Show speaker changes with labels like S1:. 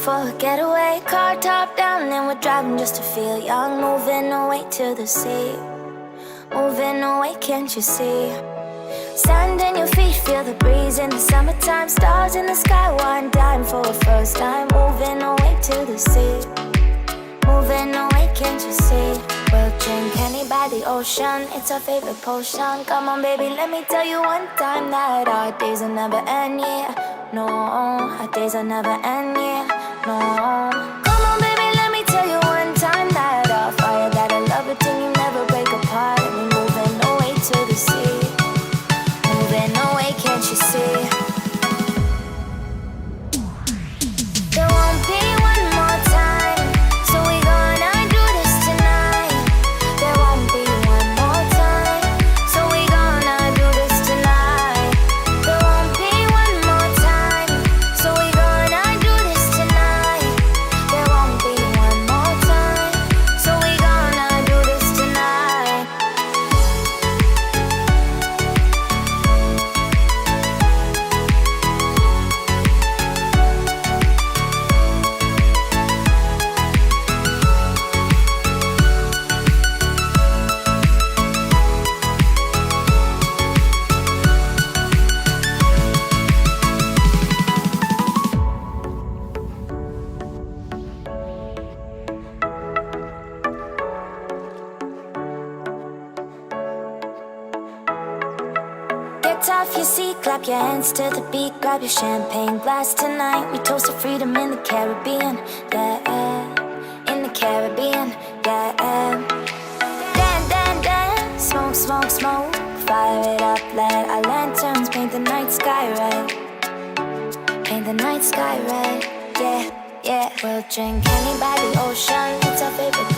S1: for a getaway. Car top down and we're driving just to feel young. Moving away to the sea, moving away, can't you see? Sand in your feet, feel the breeze in the summertime. Stars in the sky, one dime for a first time. Moving away to the sea, moving away, can't you see? We'll drink honey by the ocean, it's our favorite potion. Come on baby, let me tell you one time that our days will never end, yeah. No, our days will never end, yeah. No. Come on baby, let me tell you one time that our fire got a love it till you never break apart. And we're moving away to the sea, moving away, can't you see? There won't be one more time, so we gonna do this tonight. There won't be one more time, so we gonna do this tonight. There won't be one more time, so we gonna do this tonight. There won't be one more time, so we gonna do this tonight. Get off your seat, clap your hands to the beat. Grab your champagne glass tonight. We toast to freedom in the Caribbean, yeah. In the Caribbean, yeah. Dance, dance, dance, smoke, smoke, smoke. Fire it up, let our lanterns paint the night sky red. Paint the night sky red, yeah, yeah. We'll drink honey by the ocean, it's our favorite